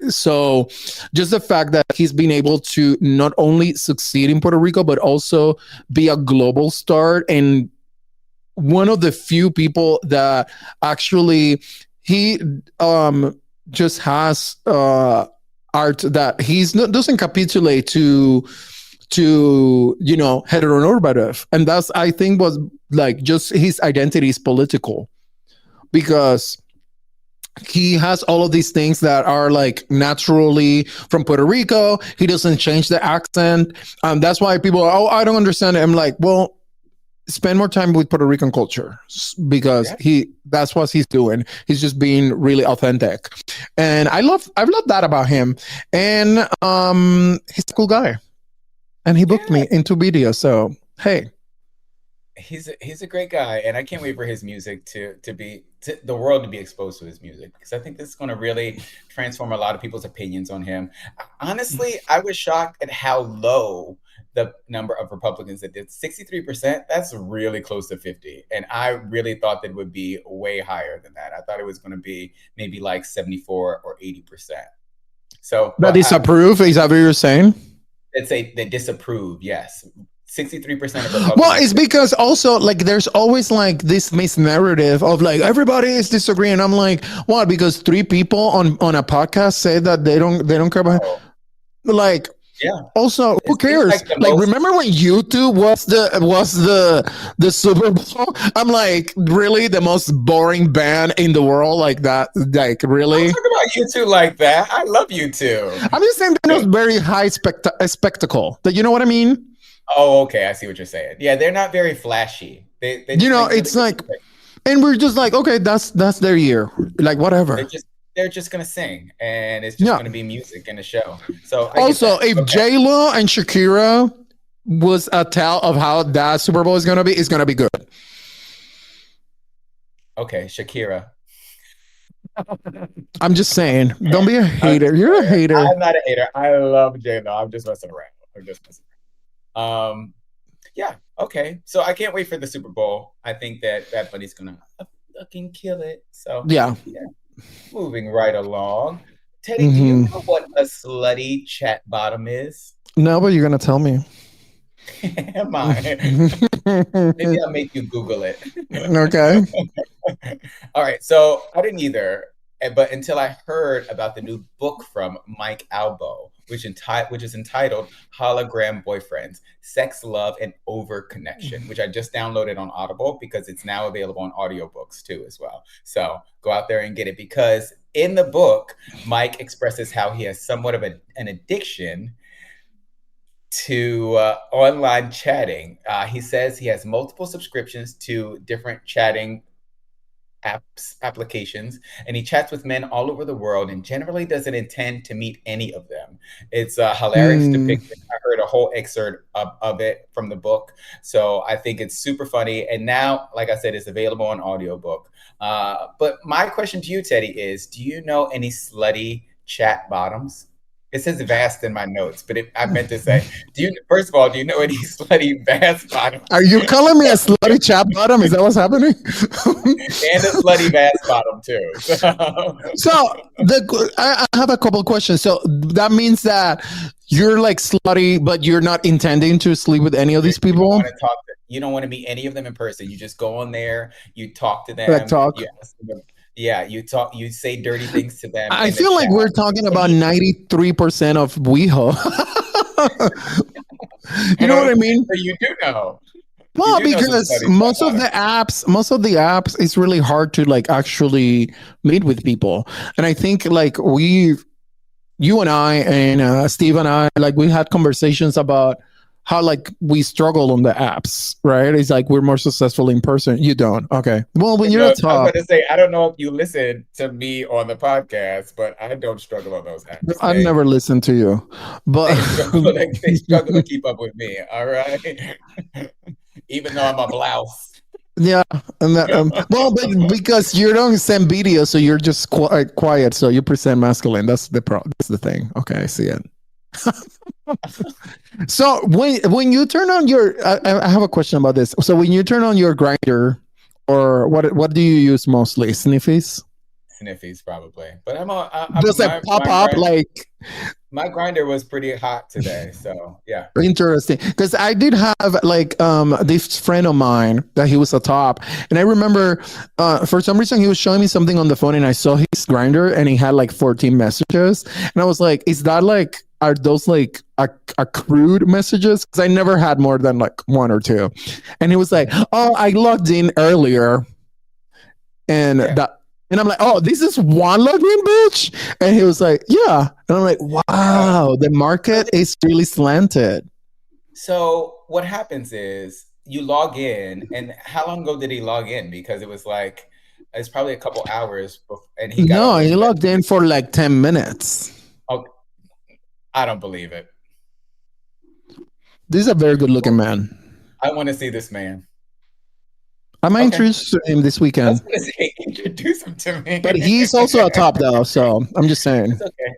So just the fact that he's been able to not only succeed in Puerto Rico, but also be a global star and one of the few people that actually he just has art that he's not doesn't capitulate to heteronormative, and that's I think was like just his identity is political because he has all of these things that are like naturally from Puerto Rico. He doesn't change the accent. That's why people are, I don't understand it. I'm like, well, spend more time with Puerto Rican culture because that's what he's doing. He's just being really authentic. And I've loved that about him. And he's a cool guy. And he booked me into video. So hey. He's a great guy, and I can't wait for his music to the world to be exposed to his music, because I think this is going to really transform a lot of people's opinions on him. Honestly, I was shocked at how low the number of Republicans that did. 63%. That's really close to 50, and I really thought that it would be way higher than that. I thought it was going to be maybe like 74 or 80%. So that disapprove, is that what you're saying? They disapprove, yes. 63% of Republicans. Well, it's because also like there's always like this narrative of like everybody is disagreeing. I'm like, what? Because 3 people on a podcast say that they don't care about like. Yeah. Also, who cares? Like remember when YouTube was the Super Bowl? I'm like, really the most boring band in the world, like that. Like really? Don't talk about YouTube like that. I love YouTube. I'm just saying that it was very high spectacle. That you know what I mean? Oh, okay. I see what you're saying. Yeah, they're not very flashy. They it's like, and we're just like, okay, that's their year. Like whatever. They're just gonna sing, and it's just gonna be music and a show. So also, if J-Lo and Shakira was a tell of how that Super Bowl is gonna be, it's gonna be good. Okay, Shakira. I'm just saying, don't be a hater. You're a hater. I'm not a hater. I love J-Lo. I'm just messing around. Yeah, okay. So I can't wait for the Super Bowl. I think that Bad Bunny's gonna fucking kill it. So yeah. Moving right along. Teddy, do you know what a slutty chat bottom is? No, but you're gonna tell me. Am I? Maybe I'll make you Google it. Okay. All right. So I didn't either, but until I heard about the new book from Mike Albo, which is entitled Hologram Boyfriends, Sex, Love, and Over-Connection, which I just downloaded on Audible because it's now available on audiobooks too as well. So go out there and get it, because in the book, Mike expresses how he has somewhat of an addiction to online chatting. He says he has multiple subscriptions to different chatting applications, and he chats with men all over the world and generally doesn't intend to meet any of them. It's a hilarious depiction. I heard a whole excerpt of it from the book, so I think it's super funny. And now, like I said, it's available on audiobook. But my question to you, Teddy, is do you know any slutty chat bottoms? It says vast in my notes, but I meant to say, first of all, do you know any slutty vast bottom? Are you calling me a slutty chat bottom? Is that what's happening? And a slutty vast bottom too. So I have a couple of questions. So that means that you're like slutty, but you're not intending to sleep with any of these people? You don't want to meet any of them in person. You just go on there, you talk to them. Like talk. You ask them. Yeah, you talk. You say dirty things to them. I feel like we're talking about 93% of WeHo. You know what I mean? You do know. You Well, do know some because studies about most of the apps, it's really hard to like actually meet with people. And I think like you and I and Steve and I, like we had conversations about how like we struggle on the apps, right? It's like we're more successful in person. You don't. Okay. Well, when you're No, a I was top, about to say, I don't know if you listen to me on the podcast, but I don't struggle on those apps. I've never listened to you, but They struggle to keep up with me. All right, even though I'm a blouse. yeah. And that, well, but because you don't send video, so you're just quiet, so you present masculine. That's the That's the thing. Okay, I see it. So when you turn on your, I have a question about this. So when you turn on your grinder, or what do you use mostly? Sniffies? Sniffies probably, but Does it pop up like? My grinder was pretty hot today, so yeah. Interesting, because I did have like this friend of mine that he was a top, and I remember for some reason he was showing me something on the phone, and I saw his grinder, and he had like 14 messages, and I was like, "Is that like are those like accrued messages?" Because I never had more than like one or two, and he was like, "Oh, I logged in earlier," and that. And I'm like, oh, this is one login, bitch. And he was like, yeah. And I'm like, wow, the market is really slanted. So what happens is you log in, and how long ago did he log in? Because it was like, it's probably a couple hours before, and he logged in for like 10 minutes. Oh, I don't believe it. This is a very good looking man. I want to see this man. I might introduce him this weekend. I was going to say, introduce him to me. But he's also a top, though, so I'm just saying. It's okay.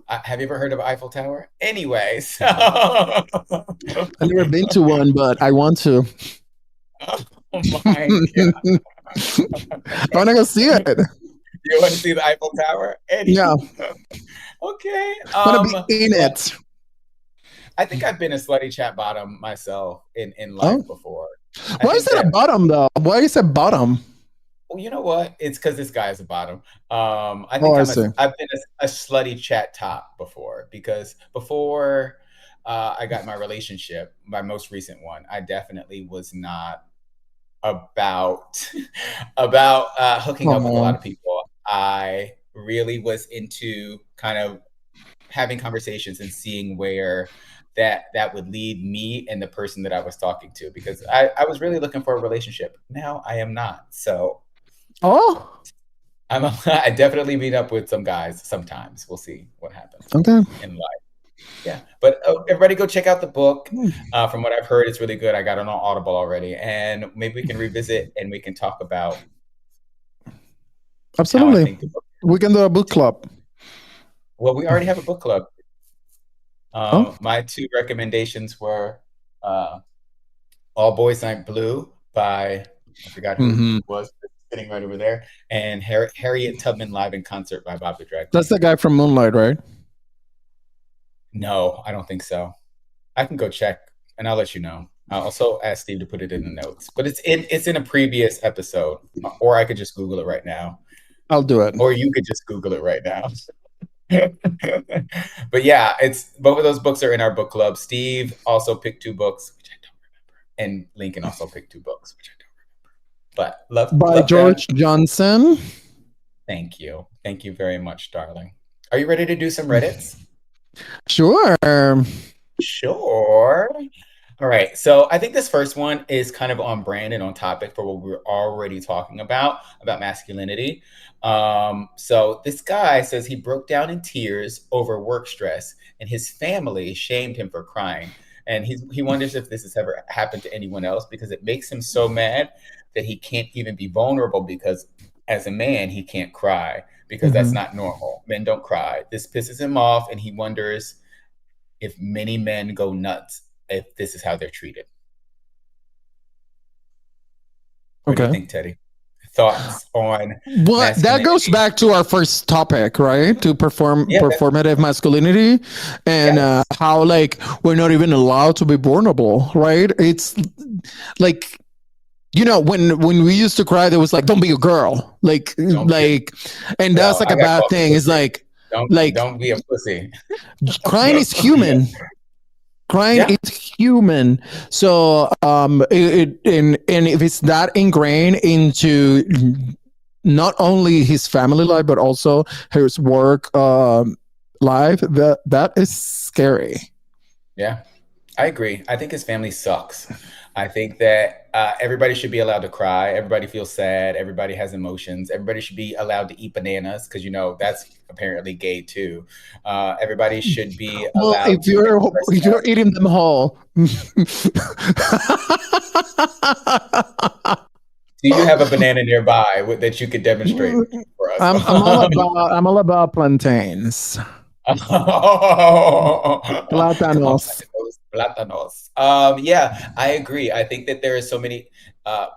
Have you ever heard of Eiffel Tower? Anyway, so... I've never been to one, but I want to. Oh, my God. I want to go see it. You want to see the Eiffel Tower? Yeah. Okay. I want to be in it. I think I've been a slutty chat bottom myself in life before. Why is it a bottom, though? Why is it bottom? Well, you know what? It's because this guy is a bottom. I think I've been a slutty chat top before, because before I got my relationship, my most recent one, I definitely was not about hooking up with a lot of people. I really was into kind of having conversations and seeing where that would lead me and the person that I was talking to, because I was really looking for a relationship. Now I am not. So I definitely meet up with some guys sometimes. We'll see what happens in life. Yeah. But everybody go check out the book. From what I've heard, it's really good. I got it on Audible already, and maybe we can revisit and we can talk about. Absolutely. We can do a book club. Well, we already have a book club. My two recommendations were All Boys Night Blue by, I forgot who it was, sitting right over there, and Harriet Tubman Live in Concert by Bob the Drag Queen. That's the guy from Moonlight, right? No, I don't think so. I can go check, and I'll let you know. I'll also ask Steve to put it in the notes. But it's in a previous episode, or I could just Google it right now. I'll do it. Or you could just Google it right now. But yeah, it's both of those books are in our book club. Steve also picked 2 books, which I don't remember, and Lincoln also picked 2 books, which I don't remember. But love George Johnson. Thank you very much, darling. Are you ready to do some Reddits? Sure. All right, so I think this first one is kind of on brand and on topic for what we were already talking about masculinity. So this guy says he broke down in tears over work stress, and his family shamed him for crying. And he wonders if this has ever happened to anyone else, because it makes him so mad that he can't even be vulnerable, because as a man, he can't cry, because that's not normal. Men don't cry. This pisses him off, and he wonders if many men go nuts if this is how they're treated. What do you think, Teddy? Thoughts on that goes back to our first topic, right? To performative masculinity, and how like we're not even allowed to be vulnerable, right? It's like, you know, when we used to cry, there was like, don't be a girl, and that's like a bad thing. It's like, don't be a pussy. Crying is human. Crying Yeah. is human. So and if it's that ingrained into not only his family life but also his work life, that is scary. Yeah. I agree. I think his family sucks. I think that everybody should be allowed to cry. Everybody feels sad. Everybody has emotions. Everybody should be allowed to eat bananas because, that's apparently gay too. Everybody should be Well, allowed to express if you're eating them whole. Do you have a banana nearby that you could demonstrate for us? I'm all about plantains. Plátanos. Plátanos. Yeah, I agree. I think that there is so many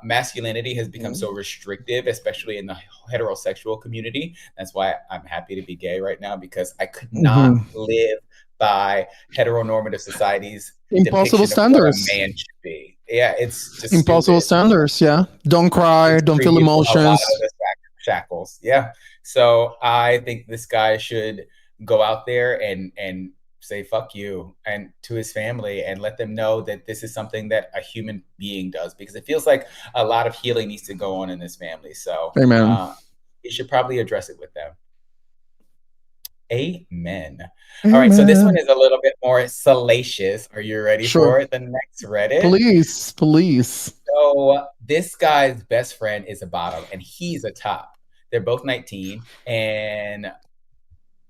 masculinity has become so restrictive, especially in the heterosexual community. That's why I'm happy to be gay right now, because I could not live by heteronormative society's Impossible depiction of what a standards. man should be. Yeah, it's just Impossible stupid. standards. Yeah, don't cry, don't feel A lot emotions. of the shackles. Yeah. So I think this guy should go out there and say fuck you and to his family and let them know that this is something that a human being does, because it feels like a lot of healing needs to go on in this family. So he should probably address it with them. Amen. All right, so this one is a little bit more salacious. Are you ready for it? The next Reddit? Please. So this guy's best friend is a bottom and he's a top. They're both 19 and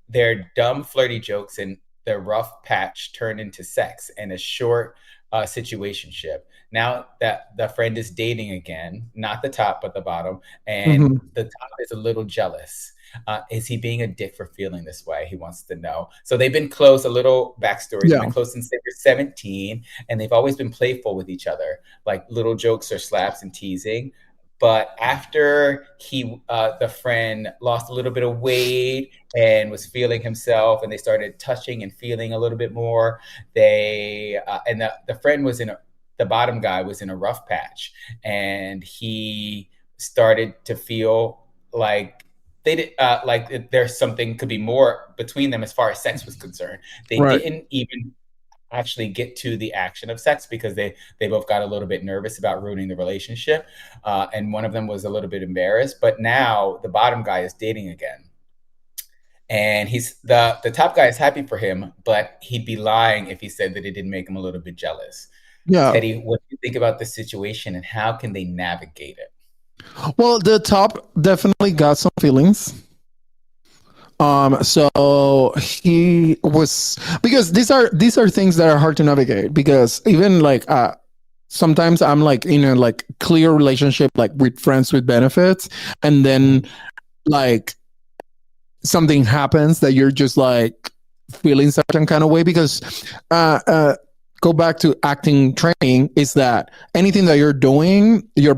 their dumb flirty jokes and their rough patch turned into sex and a short situationship. Now that the friend is dating again, not the top but the bottom, and the top is a little jealous. Is he being a dick for feeling this way? He wants to know. So they've been close. A little backstory. They've been close since they were 17, and they've always been playful with each other, like little jokes or slaps and teasing. But after the friend lost a little bit of weight and was feeling himself, and they started touching and feeling a little bit more, the friend was the bottom guy was in a rough patch, and he started to feel like they did like there's something could be more between them as far as sex was concerned. They didn't even actually get to the action of sex because they both got a little bit nervous about ruining the relationship, and one of them was a little bit embarrassed. But now the bottom guy is dating again, and he's the top guy is happy for him, but he'd be lying if he said that it didn't make him a little bit jealous. Teddy, what do you think about the situation and how can they navigate it? Well, the top definitely got some feelings. So he was, because these are things that are hard to navigate, because even like sometimes I'm like in a like clear relationship, like with friends with benefits, and then like something happens that you're just like feeling certain kind of way, because go back to acting training, is that anything that you're doing, your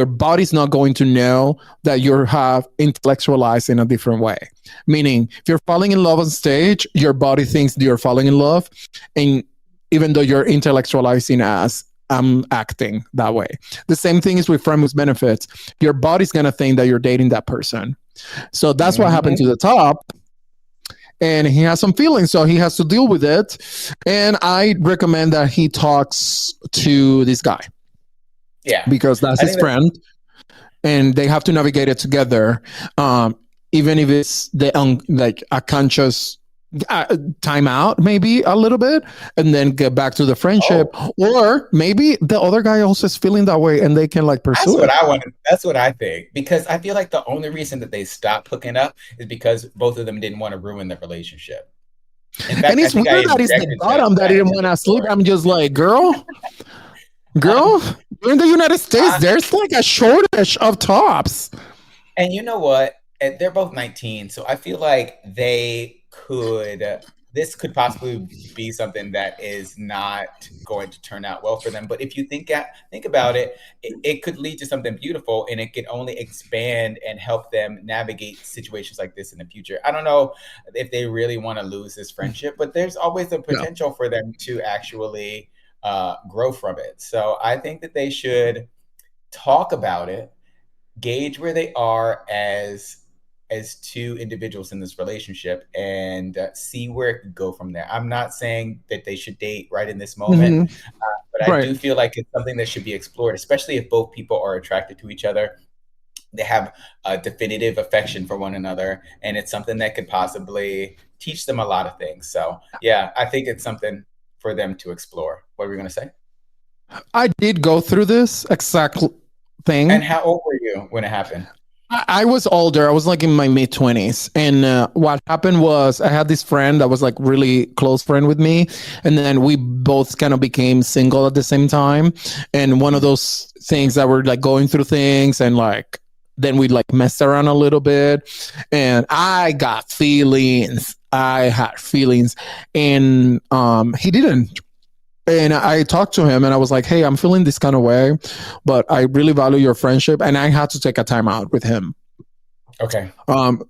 body's not going to know that you have intellectualized in a different way. Meaning, if you're falling in love on stage, your body thinks you're falling in love, and even though you're intellectualizing as I'm acting that way. The same thing is with friends with benefits. Your body's gonna think that you're dating that person. So that's what happened to the top. And he has some feelings, so he has to deal with it. And I recommend that he talks to this guy. Yeah. Because that's his friend. And they have to navigate it together. Even if it's like a conscious time out, maybe a little bit, and then get back to the friendship. Or maybe the other guy also is feeling that way and they can like pursue it. That's what I think, because I feel like the only reason that they stopped hooking up is because both of them didn't want to ruin the relationship. In fact, and it's weird that it's the bottom that didn't want to sleep. I'm just like, girl, you're in the United States. There's like a shortage of tops. And you know what? They're both 19, so I feel like this could possibly be something that is not going to turn out well for them. But if you think about it, it could lead to something beautiful, and it could only expand and help them navigate situations like this in the future. I don't know if they really want to lose this friendship, but there's always the potential for them to actually grow from it. So I think that they should talk about it, gauge where they are as as two individuals in this relationship and see where it could go from there. I'm not saying that they should date right in this moment, but I do feel like it's something that should be explored, especially if both people are attracted to each other. They have a definitive affection for one another, and it's something that could possibly teach them a lot of things. So yeah, I think it's something for them to explore. What were we going to say? I did go through this exact thing. And how old were you when it happened? I was older. I was like in my mid-20s. And what happened was I had this friend that was like really close friend with me. And then we both kind of became single at the same time. And one of those things that were like going through things and like, then we like messed around a little bit. And I got feelings. I had feelings. And he didn't. And I talked to him and I was like, hey, I'm feeling this kind of way, but I really value your friendship. And I had to take a time out with him. Okay.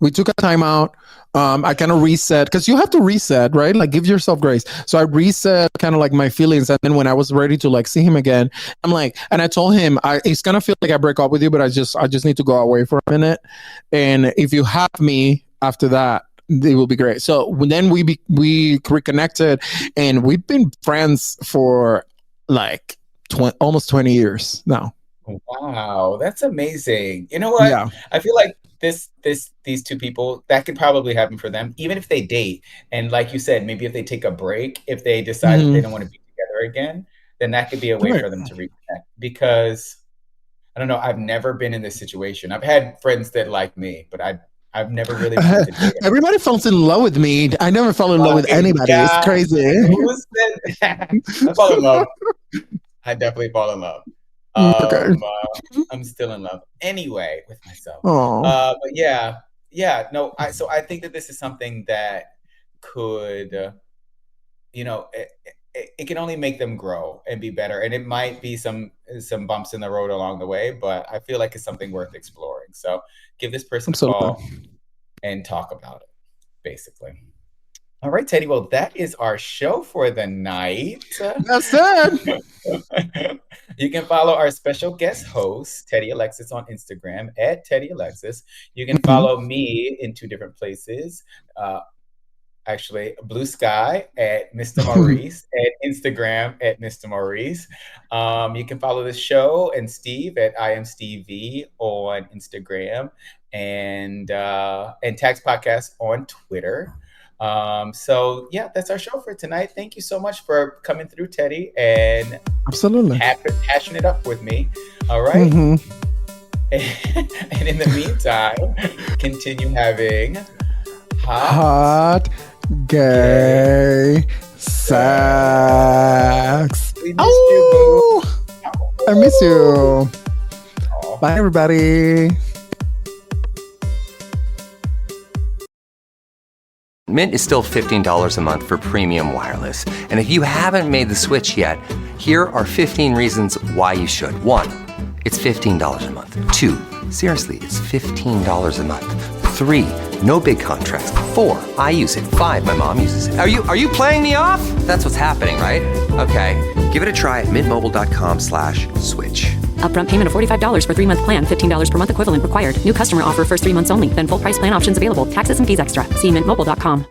We took a time out. I kind of reset because you have to reset, right? Like give yourself grace. So I reset kind of like my feelings. And then when I was ready to like see him again, I'm like, and I told him, it's going to feel like I break up with you, but I just need to go away for a minute. And if you have me after that, it will be great. So then we reconnected, and we've been friends for like almost 20 years now. Wow, that's amazing. You know what? Yeah. I feel like these two people, that could probably happen for them, even if they date. And like you said, maybe if they take a break, if they decide that they don't want to be together again, then that could be a way for them to reconnect. Because I don't know, I've never been in this situation. I've had friends that like me, but I've never really wanted to date. Everybody falls in love with me. I never fell in love with anybody. It's crazy. Who said that? I fall in love. I definitely fall in love. I'm still in love anyway with myself. But no. So I think that this is something that could, it can only make them grow and be better. And it might be some bumps in the road along the way, but I feel like it's something worth exploring. So give this person a call and talk about it, basically. All right, Teddy. Well, that is our show for the night. That's it. You can follow our special guest host, Teddy Alexis, on Instagram at Teddy Alexis. You can follow me in two different places. Actually, Blue Sky at Mr. Maurice, at Instagram at Mr. Maurice. You can follow the show and Steve at I am Steve V on Instagram and Tax Podcast on Twitter. So yeah, that's our show for tonight. Thank you so much for coming through, Teddy, and absolutely hashing it up with me. All right. And in the meantime, continue having hot gay sex. We missed you, boo. I miss you. Bye, everybody. Mint is still $15 a month for premium wireless. And if you haven't made the switch yet, here are 15 reasons why you should. 1, it's $15 a month. 2, seriously, it's $15 a month. 3, no big contracts. 4, I use it. 5, my mom uses it. Are you playing me off? That's what's happening, right? Okay, give it a try at mintmobile.com/switch. Upfront payment of $45 for 3-month plan, $15 per month equivalent required. New customer offer first 3 months only. Then full price plan options available. Taxes and fees extra. See mintmobile.com.